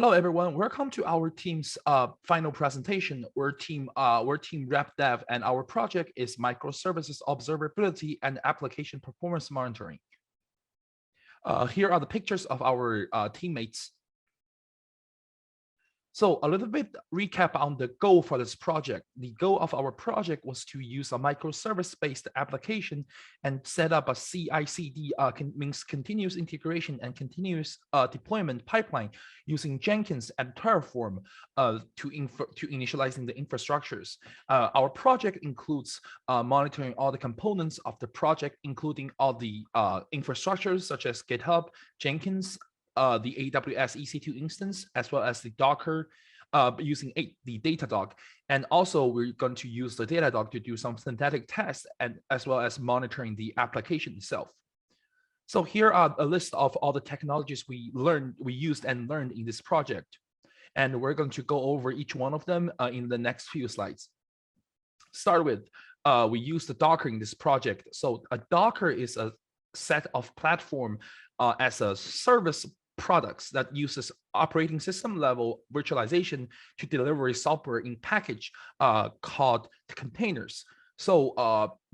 Hello, everyone. Welcome to our team's final presentation. We're team Rapdev, and our project is microservices observability and application performance monitoring. Here are the pictures of our teammates. So a little bit recap on the goal for this project. The goal of our project was to use a microservice-based application and set up a CI/CD, means continuous integration and continuous deployment pipeline using Jenkins and Terraform to initializing the infrastructures. Our project includes monitoring all the components of the project, including all the infrastructures such as GitHub, Jenkins, the AWS EC2 instance, as well as the Docker using the Datadog. And also we're going to use the Datadog to do some synthetic tests and as well as monitoring the application itself. So here are a list of all the technologies we used and learned in this project. And we're going to go over each one of them in the next few slides. Start with, we use the Docker in this project. So a Docker is a set of platform as a service products that uses operating system level virtualization to deliver software in package called containers. So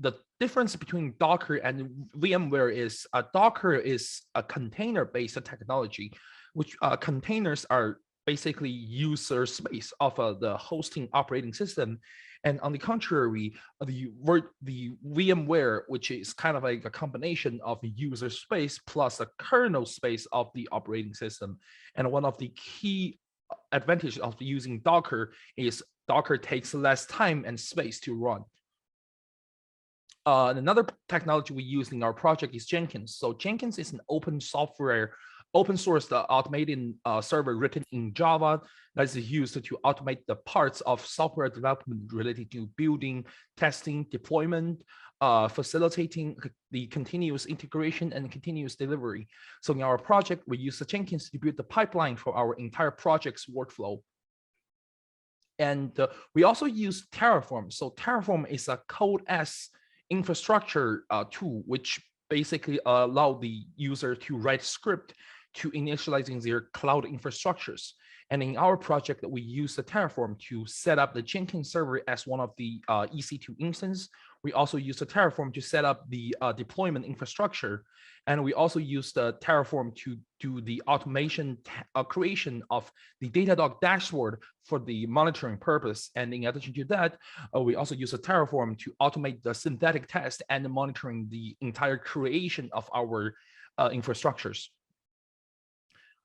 the difference between Docker and VMware is Docker is a container-based technology, which containers are basically user space of the hosting operating system. And on the contrary, the VMware, which is kind of like a combination of user space plus the kernel space of the operating system. And one of the key advantages of using Docker is Docker takes less time and space to run. Another technology we use in our project is Jenkins. So Jenkins is an open source automated server written in Java that is used to automate the parts of software development related to building, testing, deployment, facilitating the continuous integration and continuous delivery. So in our project, we use the Jenkins to build the pipeline for our entire project's workflow. And we also use Terraform. So Terraform is a Code-S infrastructure tool, which basically allow the user to write script to initializing their cloud infrastructures. And in our project, we use the Terraform to set up the Jenkins server as one of the EC2 instances. We also use the Terraform to set up the deployment infrastructure. And we also use the Terraform to do the automation creation of the Datadog dashboard for the monitoring purpose. And in addition to that, we also use the Terraform to automate the synthetic test and monitoring the entire creation of our infrastructures.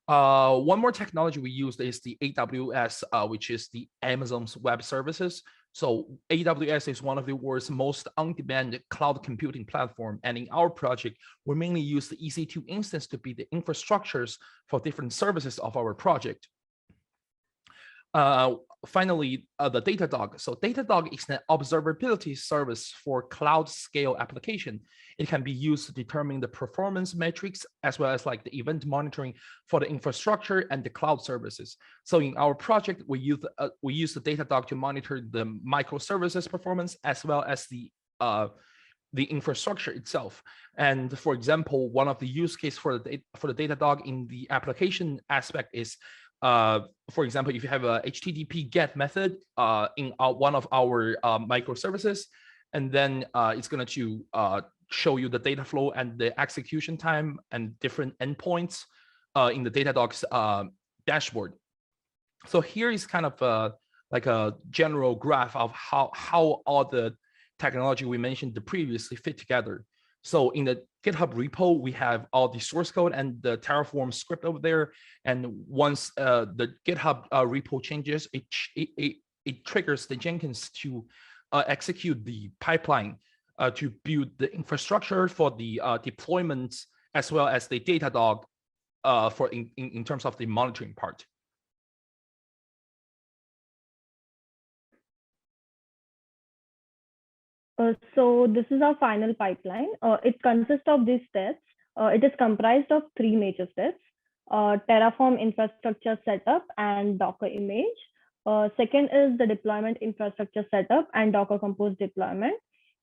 One more technology we use is the AWS, which is the Amazon's web services. So AWS is one of the world's most on-demand cloud computing platform. And in our project, we mainly use the EC2 instance to be the infrastructures for different services of our project. Finally, the Datadog. So Datadog is an observability service for cloud scale application. It can be used to determine the performance metrics as well as like the event monitoring for the infrastructure and the cloud services. So in our project, we use the Datadog to monitor the microservices performance as well as the infrastructure itself. And for example, one of the use case for the Datadog in the application aspect is, for example, if you have a HTTP GET method in one of our microservices, and then it's going to show you the data flow and the execution time and different endpoints in the Datadog's dashboard. So here is kind of like a general graph of how all the technology we mentioned previously fit together. So in the GitHub repo, we have all the source code and the Terraform script over there. And once the GitHub repo changes, it triggers the Jenkins to execute the pipeline to build the infrastructure for the deployments as well as the Datadog for in terms of the monitoring part. So this is our final pipeline. It consists of these steps. It is comprised of 3 major steps: Terraform infrastructure setup and Docker image. Second is the deployment infrastructure setup and Docker Compose deployment.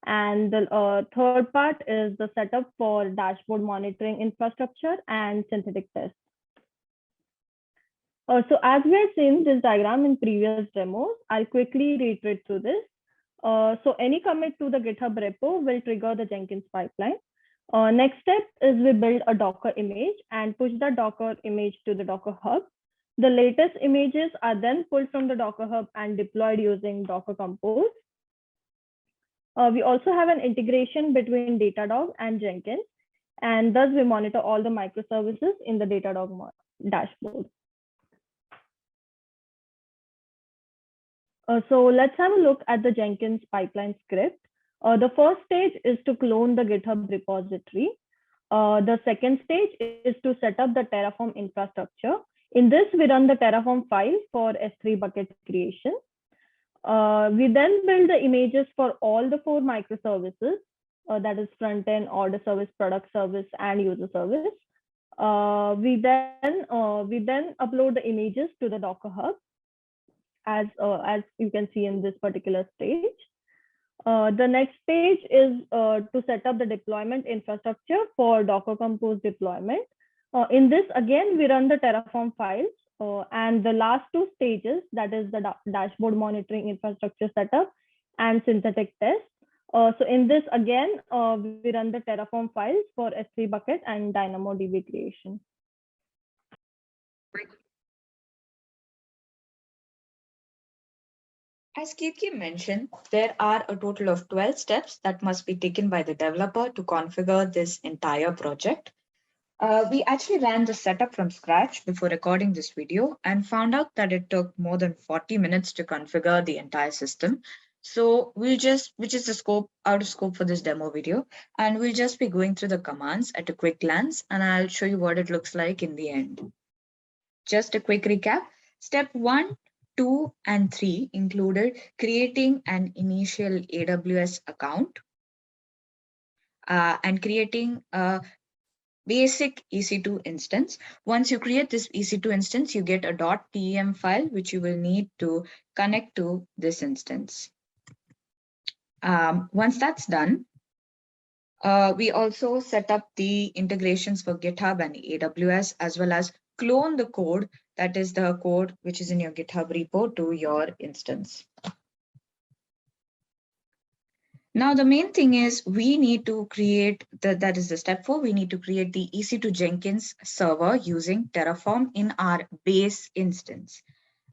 And the third part is the setup for dashboard monitoring infrastructure and synthetic tests. So as we had seen this diagram in previous demos, I'll quickly reiterate through this. So any commit to the GitHub repo will trigger the Jenkins pipeline. Next step is we build a Docker image and push the Docker image to the Docker Hub. The latest images are then pulled from the Docker Hub and deployed using Docker Compose. We also have an integration between Datadog and Jenkins, and thus we monitor all the microservices in the Datadog dashboard. So let's have a look at the Jenkins pipeline script. The first stage is to clone the GitHub repository. The second stage is to set up the Terraform infrastructure. In this, we run the Terraform file for S3 bucket creation. We then build the images for all the 4 microservices, that is front end, order service, product service, and user service. We then upload the images to the Docker Hub, as you can see in this particular stage. The next stage is to set up the deployment infrastructure for Docker Compose deployment. In this, again, we run the Terraform files. And the last 2 stages, that is the dashboard monitoring infrastructure setup and synthetic test. So in this, again, we run the Terraform files for S3 bucket and DynamoDB creation. As Kirki mentioned, there are a total of 12 steps that must be taken by the developer to configure this entire project. We actually ran the setup from scratch before recording this video and found out that it took more than 40 minutes to configure the entire system. So which is the out of scope for this demo video, and we'll just be going through the commands at a quick glance, and I'll show you what it looks like in the end. Just a quick recap. Step 1, 2, and 3 included creating an initial AWS account and creating a basic EC2 instance. Once you create this EC2 instance, you get a .pem file, which you will need to connect to this instance. Once that's done, we also set up the integrations for GitHub and AWS, as well as clone the code, that is the code which is in your GitHub repo, to your instance. Now, the main thing is we need to create, that is the step 4, we need to create the EC2 Jenkins server using Terraform in our base instance.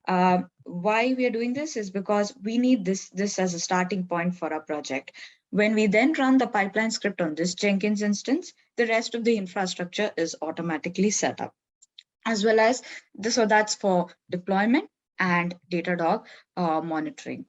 Why we are doing this is because we need this as a starting point for our project. When we then run the pipeline script on this Jenkins instance, the rest of the infrastructure is automatically set up, as well as this. So that's for deployment and Datadog monitoring.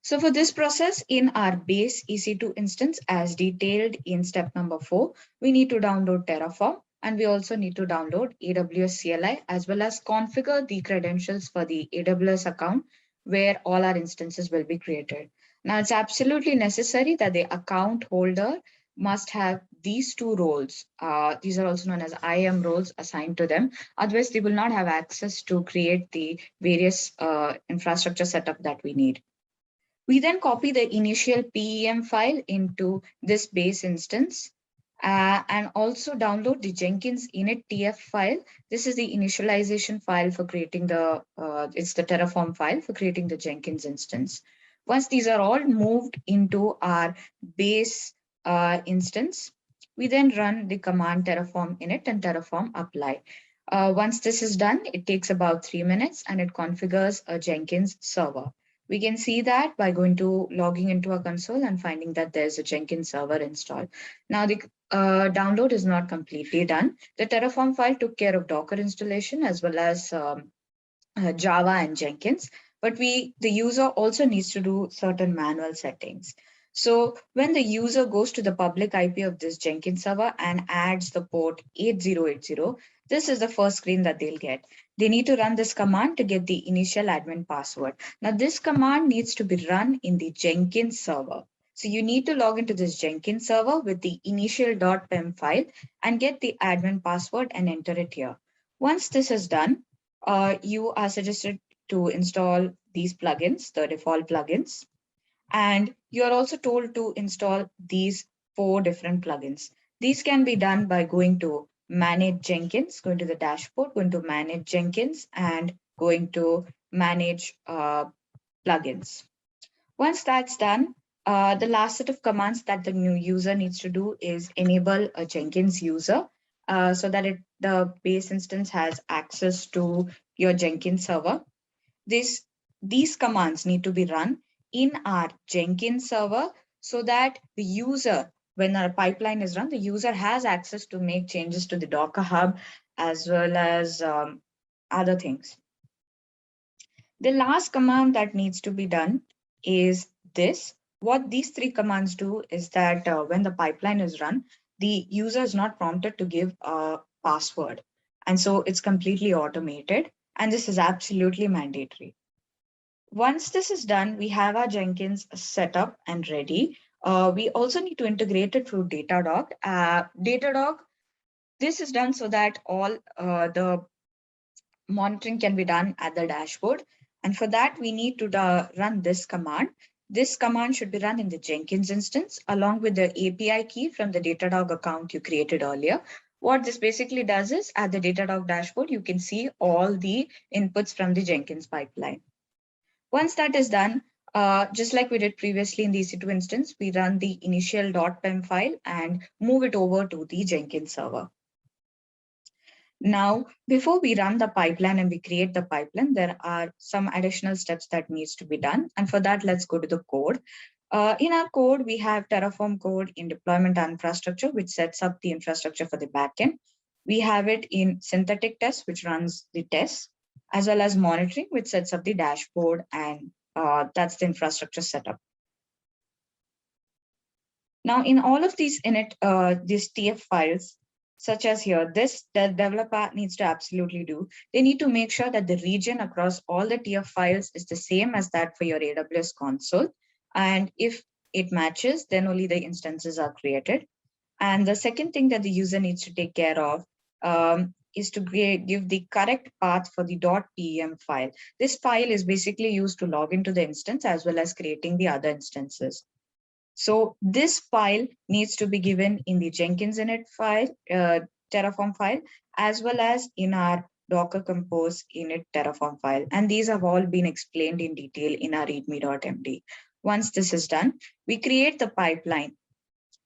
So for this process, in our base EC2 instance, as detailed in step number 4, we need to download Terraform, and we also need to download AWS CLI, as well as configure the credentials for the AWS account where all our instances will be created. Now, it's absolutely necessary that the account holder must have these 2 roles. These are also known as IAM roles assigned to them. Otherwise, they will not have access to create the various infrastructure setup that we need. We then copy the initial PEM file into this base instance and also download the Jenkins init TF file. This is the initialization file for creating it's the Terraform file for creating the Jenkins instance. Once these are all moved into our base instance, we then run the command Terraform init and Terraform apply. Once this is done, it takes about 3 minutes and it configures a Jenkins server. We can see that by logging into our console and finding that there's a Jenkins server installed. Now the download is not completely done. The Terraform file took care of Docker installation as well as Java and Jenkins, but the user also needs to do certain manual settings. So when the user goes to the public IP of this Jenkins server and adds the port 8080, this is the first screen that they'll get. They need to run this command to get the initial admin password. Now, this command needs to be run in the Jenkins server. So you need to log into this Jenkins server with the initial.pem file and get the admin password and enter it here. Once this is done, you are suggested to install these plugins, the default plugins. And you're also told to install these 4 different plugins. These can be done by going to manage Jenkins, going to the dashboard, going to manage Jenkins, and going to manage plugins. Once that's done, the last set of commands that the new user needs to do is enable a Jenkins user so that the base instance has access to your Jenkins server. These commands need to be run in our Jenkins server so that the user, when our pipeline is run, the user has access to make changes to the Docker Hub as well as other things. The last command that needs to be done is this. What these three commands do is that when the pipeline is run, the user is not prompted to give a password. And so it's completely automated. And this is absolutely mandatory. Once this is done, we have our Jenkins set up and ready. We also need to integrate it through Datadog. Datadog, this is done so that all the monitoring can be done at the dashboard. And for that, we need to run this command. This command should be run in the Jenkins instance along with the API key from the Datadog account you created earlier. What this basically does is at the Datadog dashboard, you can see all the inputs from the Jenkins pipeline. Once that is done, just like we did previously in the EC2 instance, we run the initial .pem file and move it over to the Jenkins server. Now, before we run the pipeline and we create the pipeline, there are some additional steps that needs to be done. And for that, let's go to the code. In our code, we have Terraform code in deployment infrastructure, which sets up the infrastructure for the backend. We have it in synthetic test, which runs the tests, as well as monitoring, which sets up the dashboard, and that's the infrastructure setup. Now, in all of these init, these TF files, such as here, this the developer needs to absolutely do. They need to make sure that the region across all the TF files is the same as that for your AWS console. And if it matches, then only the instances are created. And the second thing that the user needs to take care of is to give the correct path for the .pem file. This file is basically used to log into the instance as well as creating the other instances. So this file needs to be given in the Jenkins init file, Terraform file, as well as in our Docker Compose init Terraform file. And these have all been explained in detail in our readme.md. Once this is done, we create the pipeline.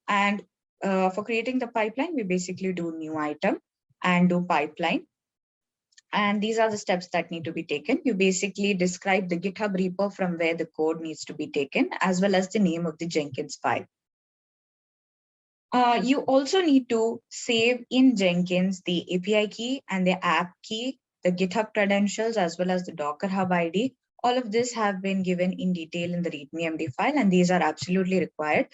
And for creating the pipeline, we basically do new item and do pipeline. And these are the steps that need to be taken. You basically describe the GitHub repo from where the code needs to be taken, as well as the name of the Jenkins file. You also need to save in Jenkins the API key and the app key, the GitHub credentials, as well as the Docker Hub ID. All of this have been given in detail in the README.md file, and these are absolutely required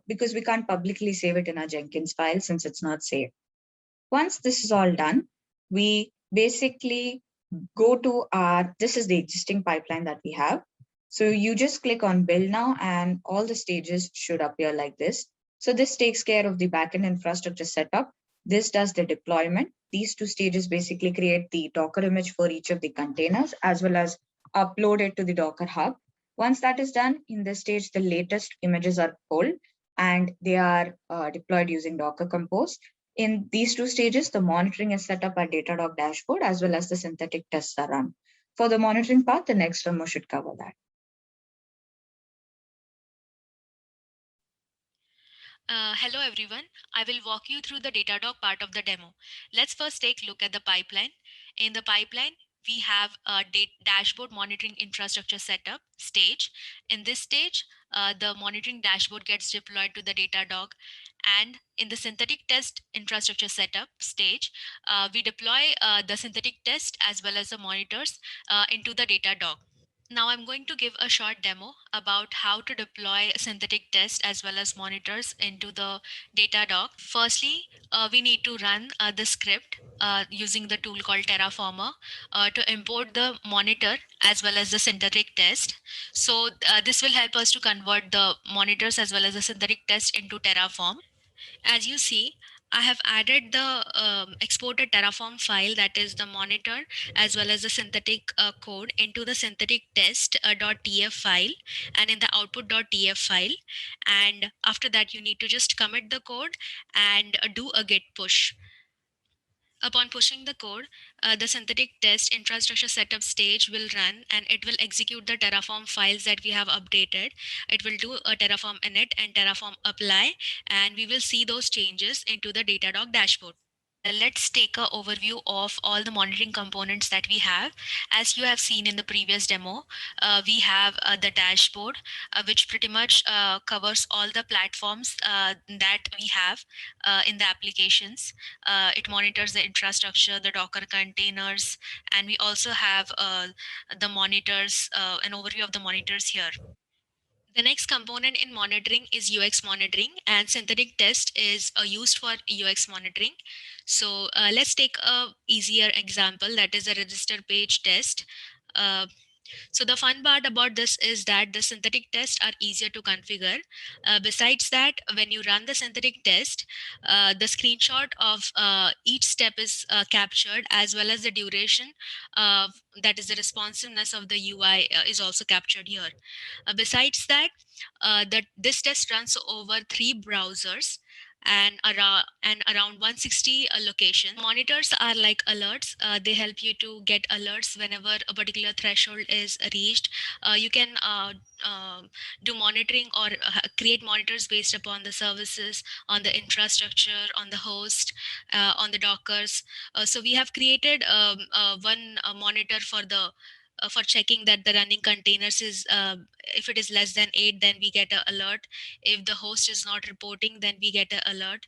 because we can't publicly save it in our Jenkins file since it's not saved. Once this is all done, we basically go to this is the existing pipeline that we have. So you just click on build now and all the stages should appear like this. So this takes care of the backend infrastructure setup. This does the deployment. These two stages basically create the Docker image for each of the containers as well as upload it to the Docker Hub. Once that is done, in this stage, the latest images are pulled and they are deployed using Docker Compose. In these two stages, the monitoring is set up at Datadog dashboard as well as the synthetic tests are run. For the monitoring part, the next demo should cover that. Hello everyone, I will walk you through the Datadog part of the demo. Let's first take a look at the pipeline. In the pipeline, we have a dashboard monitoring infrastructure setup stage. In this stage, the monitoring dashboard gets deployed to the Datadog. And in the synthetic test infrastructure setup stage, we deploy the synthetic test as well as the monitors into the Datadog. Now I'm going to give a short demo about how to deploy synthetic tests as well as monitors into the Datadog. Firstly, we need to run the script using the tool called Terraformer to import the monitor as well as the synthetic test. So this will help us to convert the monitors as well as the synthetic test into Terraform. As you see, I have added the exported Terraform file, that is the monitor as well as the synthetic code into the synthetic test.tf file and in the output.tf file. And after that, you need to just commit the code and do a git push. Upon pushing the code, the synthetic test infrastructure setup stage will run and it will execute the Terraform files that we have updated. It will do a Terraform init and Terraform apply, and we will see those changes into the Datadog dashboard. Let's take an overview of all the monitoring components that we have. As you have seen in the previous demo, we have the dashboard, which pretty much covers all the platforms that we have in the applications. It monitors the infrastructure, the Docker containers, and we also have the monitors, an overview of the monitors here. The next component in monitoring is UX monitoring, and synthetic test is used for UX monitoring. So let's take a easier example, that is a register page test. So the fun part about this is that the synthetic tests are easier to configure. Besides that, when you run the synthetic test, the screenshot of each step is captured, as well as the duration, that is the responsiveness of the UI is also captured here. Besides that, this test runs over 3 browsers and around 160 locations. Monitors are like alerts. They help you to get alerts whenever a particular threshold is reached. You can do monitoring or create monitors based upon the services, on the infrastructure, on the host, on the Dockers. So we have created one monitor for checking that the running containers is, if it is less than 8, then we get an alert. If the host is not reporting, then we get an alert.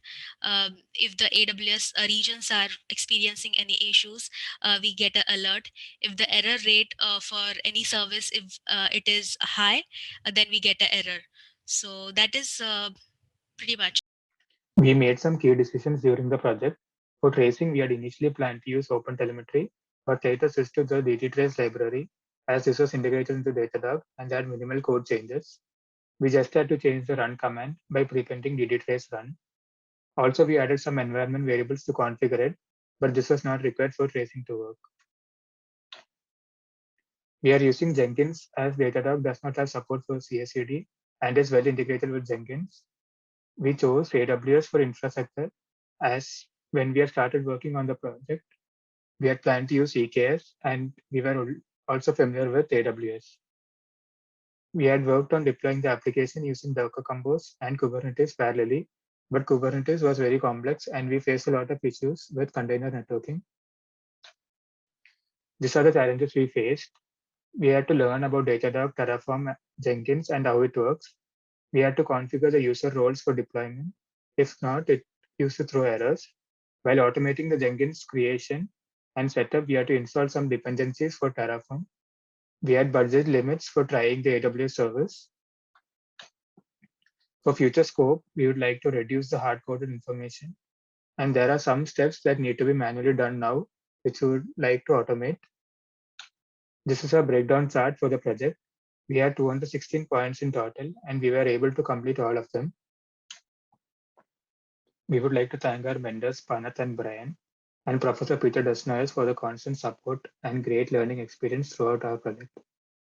If the AWS regions are experiencing any issues, we get an alert. If the error rate for any service, if it is high, then we get an error. So that is pretty much. We made some key decisions during the project. For tracing, we had initially planned to use OpenTelemetry, but later switched to the DTTrace library as this was integrated into Datadog and had minimal code changes. We just had to change the run command by preprinting DTTrace run. Also, we added some environment variables to configure it, but this was not required for tracing to work. We are using Jenkins as Datadog does not have support for CI/CD and is well integrated with Jenkins. We chose AWS for infrastructure as when we had started working on the project, we had planned to use EKS and we were also familiar with AWS. We had worked on deploying the application using Docker Compose and Kubernetes parallelly, but Kubernetes was very complex and we faced a lot of issues with container networking. These are the challenges we faced. We had to learn about Datadog, Terraform, Jenkins, and how it works. We had to configure the user roles for deployment. If not, it used to throw errors. While automating the Jenkins creation and setup, we had to install some dependencies for Terraform. We had budget limits for trying the AWS service. For future scope, we would like to reduce the hard-coded information. And there are some steps that need to be manually done now, which we would like to automate. This is a breakdown chart for the project. We had 216 points in total, and we were able to complete all of them. We would like to thank our mentors, Panath and Brian, and Professor Peter Desnoyers for the constant support and great learning experience throughout our project.